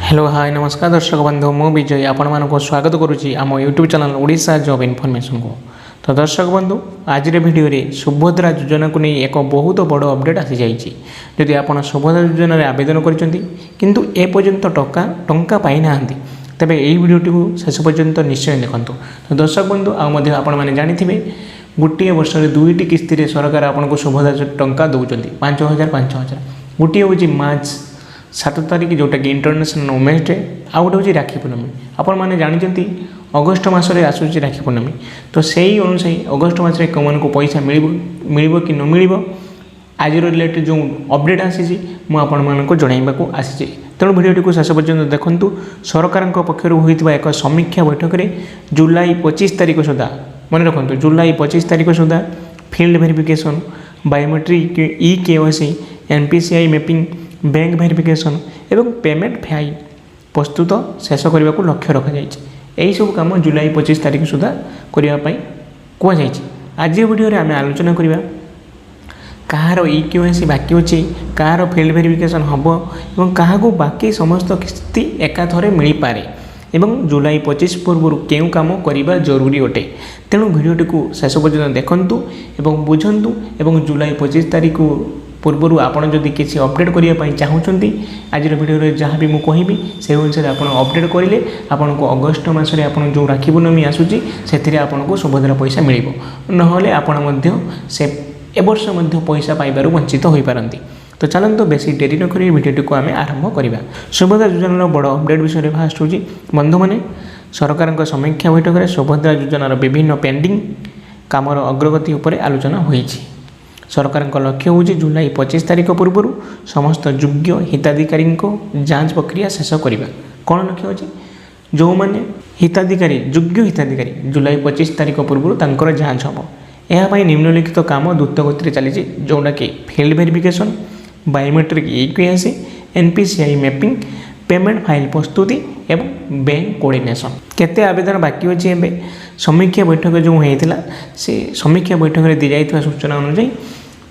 Hello hi नमस्कार दर्शक बंधु मु विजय आपण मानको स्वागत करुच्ची आम YouTube channel Odisha job information को। तो दर्शक बंधु आज वीडियो रे सुभद्रा योजना को नहीं एक बहुत बड़ अपडेट आसी जाइए। जदि आपण सुभद्रा योजना आवेदन करछंती किंतु ए पर्यंत टंका पाई नाहंती तबे एही वीडियोटी को शेष पर्यंत निश्चय देखंतु। तो दर्शक बंधु आपण माने जानिथिबे गोटे वर्ष रे दुईटी किस्ती रे सरकार आपनको सुभद्रा टंका दउचंती 5000 गोटे होची मार्च 7 तारिख जोटा कि इंटरनेशनल वुमेन्स डे आ गोटे हूँ राखी पूर्णमी। आपण मैंने जानते अगस्ट मसरे आसूँ राखी पूर्णमी तो सही अनुसार अगस्ट मसरे कौन को पैसा मिल कि न मिल आज रिलेटेड जो अपडेट आसी मुझे जनवाक आसी। तेणु भिडियोटी को शेष पर्यंत देखूँ। सरकार पक्षर होता एक समीक्षा बैठक में जुलाई 25 तारिख सुधा मन रखु जुलाई 25 तारिख सुधा field verification biometric e KYC NPCI mapping bank verification एवं पेमेंट फाइल प्रस्तुत शेष करने को लक्ष्य रखा यही सब कम जुलाई 25 तारिख सुधा करने कहुई। आज वीडियो आम आलोचना करवा कहार ई-KYC बाकी अच्छी कहार फील्ड वेरिफिकेशन हम और क्या बाकी समस्त किस्ती एकाथरे मिल पारे एवं जुलाई 25 पूर्व क्यों काम करवा जरूरी अटे। तेणु भिडियोटी को शेष पर्यटन देखूँ और बुझंतु और जुलाई 25 तारिख पूर्व आपड़ जदि किसी अपडेट करने चाहूँगी आज वीडियो जहाँ भी मुझे कहबी से अनुसार आप अपडेट करेंगे आपन को अगस्ट मसरे आप जो राखी पूर्णमी आसूँ से आपको सुभद्रा पैसा मिल ना आपण से एवर्ष पैसा पाइबार वंचित हो पारती। तो चलते बेसी डेरी नक वीडियो को आम आरंभ करवा। सुभद्रा योजनार बड़ अपडेट विषय फास्ट हूँ बंधु मैंने सरकार समीक्षा बैठक में सुभद्रा योजनार विभिन्न पेंडिंग कामर अग्रगति उपर आलोचना होती। सरकार लक्ष्य हूँ जुलाई 25 तारिख पूर्व समस्त योग्य हिताधिकारी जांच प्रक्रिया शेष करवा। कौन लक्ष्य अच्छे जो मैंने हिताधिकारी योग्य हिताधिकारी जुलाई 25 तारिख पूर्व तांकर जांच हम यह निम्नलिखित काम द्रुत गति चली जोटा कि field verification biometric e KYC NPCI mapping payment file प्रस्तुति एवं बैंक कोऑर्डिनेशन। केते आवेदन बाकी अच्छे एवं समीक्षा बैठक जो होता से समीक्षा बैठक में दी जाइए सूचना अनुसार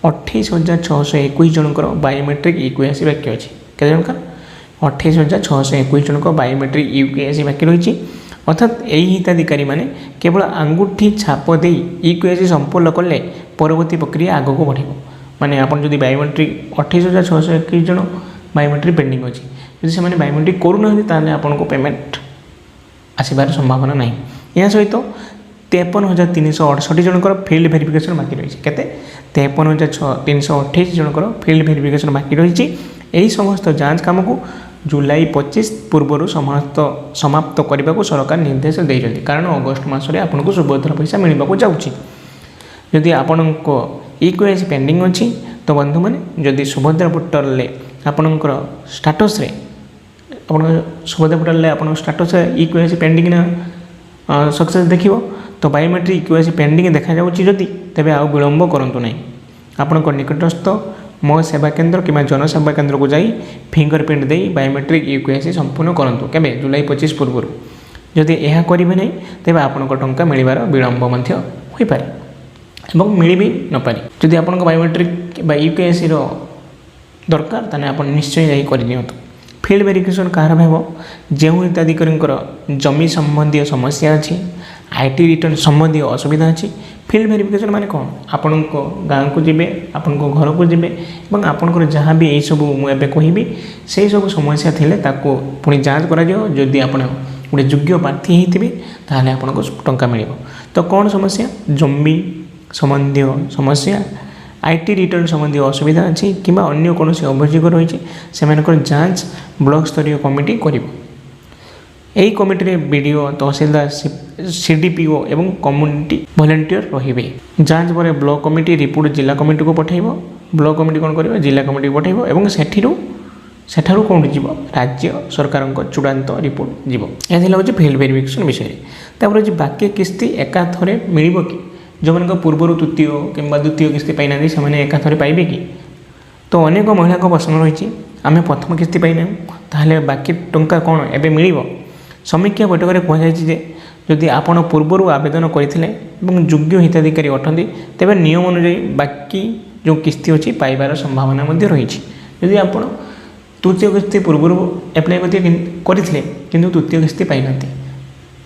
28,621 जनकर बायोमेट्रिक ई-KYC बाकी अच्छे के जन 28,621 जनक बायोमेट्रिक ई-KYC बाकी रही। अर्थात यही हिताधिकारी मैंने केवल आंगुठी छाप दे ई-KYC संपूर्ण कले परवर्ती प्रक्रिया आग को बढ़ माने आप जो बायोमेट्रिक 28,621 जन बायोमेट्रिक पेंडिंग अच्छी जब से बायोमेट्रिक करूना आपन को पेमेंट आसबार संभावना ना। यह सहित 53,368 जनकर फील्ड वेरिफिकेशन बाकी रही है। 53,328 जनकर फील्ड वेरिफिकेशन बाकी रही। यही समस्त जांच काम को जुलाई 25 पूर्व समाप्त करने को सरकार निर्देश देते कारण अगस्ट मसरे आपको सुभद्रा पैसा मिलवा जाऊँगी। जदि आपण ई-KYC पेंडिंग अच्छी तो बंधु मैंने जदि सुभद्रा पोर्टल आपणकर स्टाटस सुभद्रा पोर्टल आप स्टाटस ई-KYC पेंडिंग ना सक्सेस देखिए तो बायोमेट्रिक ई-KYC पेंडिंग देखा जदि तेज आउ विलंब करूँ ना आपण निकटस्थ मो सेवा केन्द्र कि जनसेवा केन्द्र को जाई फिंगरप्रिंट दे बायोमेट्रिक ई-KYC संपूर्ण करूँ के जुलाई 25 पूर्व जदि यह करेंगे ना तेज आपण टंका मिलबार विलंब हो पाए एवं मिल भी न पारे। जदि आप बायोमेट्रिक ई-KYC दरकार ताने आप निश्चय जाई कर दियंतु। फील्ड वेरिफिकेशन कहार भाव जो हिताधिकारी जमी संबंधी समस्या अच्छी IT रिटर्न संबंधी असुविधा अच्छी फील्ड वेरिफिकेशन माने कौन आपण गाँव को जीवे आपण घर को जीवे और आपंकर जहाँ भी यही सब मुझे कहबी से सब समस्या थे पुणी जांच करी आप गोटे योग्य प्रार्थी होते ताहले आपको टंका मिल। तो कौन समस्या जमी संबंधी समस्या IT रिटर्न संबंधी असुविधा अच्छी कि अन्य कौन अभियोग रही से जांच ब्लॉक स्तरीय कमिटी कर यही कमिटी BDO तहसीलदार CDPO एवं कम्युनिटी वॉलंटियर रे। जांच पर ब्लॉक कमिटी रिपोर्ट जिला कमिटी को पठेब ब्लॉक कमिटी कौन कर जिला कमिटी को पठेब और सेठारू कौन जीव राज्य सरकार चूड़ांत रिपोर्ट जीव। यह हूँ फील्ड वेरिफिकेशन विषय। तापर हूँ बाकी किस्ती एकाथरे मिल कि जो मान पूर्व तृतीय कि द्वितीय किस्ती पाई से एकाथरे पाइबे कि तो अनेक महिला प्रश्न रही आम प्रथम किस्ती पाईना ताहले बाकी टंका कौन एवं मिल। समीक्षा बैठक में कहुई जदि आपण पूर्व आवेदन करते योग्य हिताधिकारी अटंती तेज नियम अनुजाई बाकी जो किस्ती अच्छी पाइबार संभावना रही। जदि आप ତୃତୀୟ କିସ୍ତି ପୂର୍ବରୁ ଆପ୍ଲାଏ କରିଥିଲେ କିନ୍ତୁ ତୃତୀୟ କିସ୍ତି ପାଇନାହାନ୍ତି,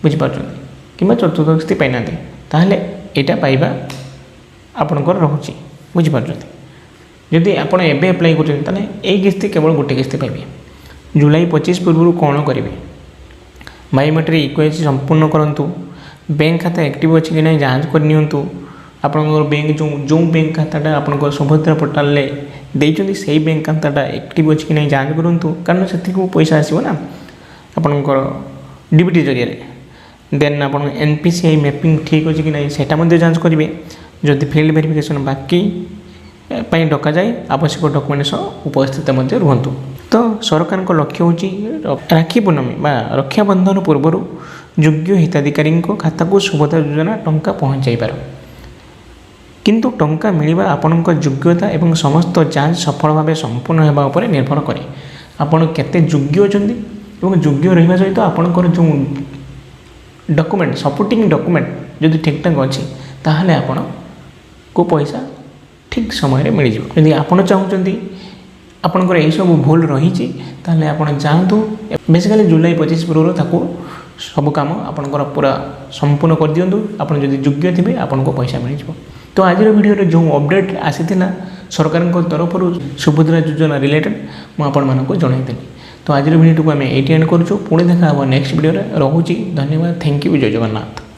ବୁଝିପାରୁଛନ୍ତି, କିମ୍ବା ଚତୁର୍ଥ କିସ୍ତି ପାଇନାହାନ୍ତି, ତାହେଲେ ଏଇଟା ପାଇବା ଆପଣଙ୍କର ରହୁଛି, ବୁଝିପାରୁଛନ୍ତି। ଯଦି ଆପଣ ଏବେ ଆପ୍ଲାଏ କରୁଛନ୍ତି ତାହେଲେ ଏଇ କିସ୍ତି କେବଳ ଗୋଟେ କିସ୍ତି ପାଇବେ। ଜୁଲାଇ 25 ପୂର୍ବରୁ କ'ଣ କରିବେ? ବାୟୋମେଟ୍ରିକ୍ ଇକ୍ୱେସି ସମ୍ପୂର୍ଣ୍ଣ କରନ୍ତୁ। ବ୍ୟାଙ୍କ ଖାତା ଆକ୍ଟିଭ୍ ଅଛି କି ନାହିଁ ଯାଞ୍ଚ କରିନିଅନ୍ତୁ। ଆପଣଙ୍କର ବ୍ୟାଙ୍କ ଯେଉଁ ବ୍ୟାଙ୍କ ଖାତାଟା ଆପଣଙ୍କର ସୁଭଦ୍ରା ପୋର୍ଟାଲରେ ଦେଇଛନ୍ତି ସେଇ ବ୍ୟାଙ୍କ ଖାତାଟା ଆକ୍ଟିଭ୍ ଅଛି କି ନାହିଁ ଯାଞ୍ଚ କରନ୍ତୁ, କାରଣ ସେଥିକୁ ପଇସା ଆସିବ ନା ଆପଣଙ୍କର ଡିବିଟି ଜରିଆରେ। ଦେନ୍ ଆପଣ NPCI ମ୍ୟାପିଂ ଠିକ୍ ଅଛି କି ନାହିଁ ସେଇଟା ମଧ୍ୟ ଯାଞ୍ଚ କରିବେ। ଯଦି ଫିଲ୍ଡ ଭେରିଫିକେସନ୍ ବାକି ପାଇଁ ଡକାଯାଏ ଆବଶ୍ୟକ ଡକୁମେଣ୍ଟ ସହ ଉପସ୍ଥିତ ମଧ୍ୟ ରୁହନ୍ତୁ। ତ ସରକାରଙ୍କ ଲକ୍ଷ୍ୟ ହେଉଛି ରାକ୍ଷୀ ପୂର୍ଣ୍ଣମୀ ବା ରକ୍ଷାବନ୍ଧନ ପୂର୍ବରୁ ଯୋଗ୍ୟ ହିତାଧିକାରୀଙ୍କ ଖାତାକୁ ସୁଭଦ୍ରା ଯୋଜନା ଟଙ୍କା ପହଞ୍ଚାଇବାର। କିନ୍ତୁ ଟଙ୍କା ମିଳିବା ଆପଣଙ୍କ ଯୋଗ୍ୟତା ଏବଂ ସମସ୍ତ ଯାଞ୍ଚ ସଫଳ ଭାବେ ସମ୍ପୂର୍ଣ୍ଣ ହେବା ଉପରେ ନିର୍ଭର କରେ। ଆପଣ କେତେ ଯୋଗ୍ୟ ଅଛନ୍ତି ଏବଂ ଯୋଗ୍ୟ ରହିବା ସହିତ ଆପଣଙ୍କର ଯେଉଁ ଡକୁମେଣ୍ଟ ସପୋର୍ଟିଂ ଡକୁମେଣ୍ଟ ଯଦି ଠିକ୍ଠାକ୍ ଅଛି ତାହେଲେ ଆପଣଙ୍କୁ ପଇସା ଠିକ୍ ସମୟରେ ମିଳିଯିବ। ଯଦି ଆପଣ ଚାହୁଁଛନ୍ତି ଆପଣଙ୍କର ଏହିସବୁ ଭୁଲ ରହିଛି ତାହେଲେ ଆପଣ ଯାଆନ୍ତୁ, ବେସିକାଲି ଜୁଲାଇ 25 ପୂର୍ବରୁ ତାକୁ ସବୁ କାମ ଆପଣଙ୍କର ପୁରା ସମ୍ପୂର୍ଣ୍ଣ କରିଦିଅନ୍ତୁ। ଆପଣ ଯଦି ଯୋଗ୍ୟ ଥିବେ ଆପଣଙ୍କୁ ପଇସା ମିଳିଯିବ। ତ ଆଜିର ଭିଡ଼ିଓରେ ଯେଉଁ ଅପଡ଼େଟ୍ ଆସିଥିଲା ସରକାରଙ୍କ ତରଫରୁ ସୁଭଦ୍ରା ଯୋଜନା ରିଲେଟେଡ୍ ମୁଁ ଆପଣମାନଙ୍କୁ ଜଣାଇଦେଲି। ତ ଆଜିର ଭିଡ଼ିଓଟିକୁ ଆମେ ଏଇଠି ଏଣ୍ଡ କରୁଛୁ। ପୁଣି ଦେଖା ହେବ ନେକ୍ସଟ ଭିଡ଼ିଓରେ। ରହୁଛି, ଧନ୍ୟବାଦ, ଥ୍ୟାଙ୍କ ୟୁ, ଜୟ ଜଗନ୍ନାଥ।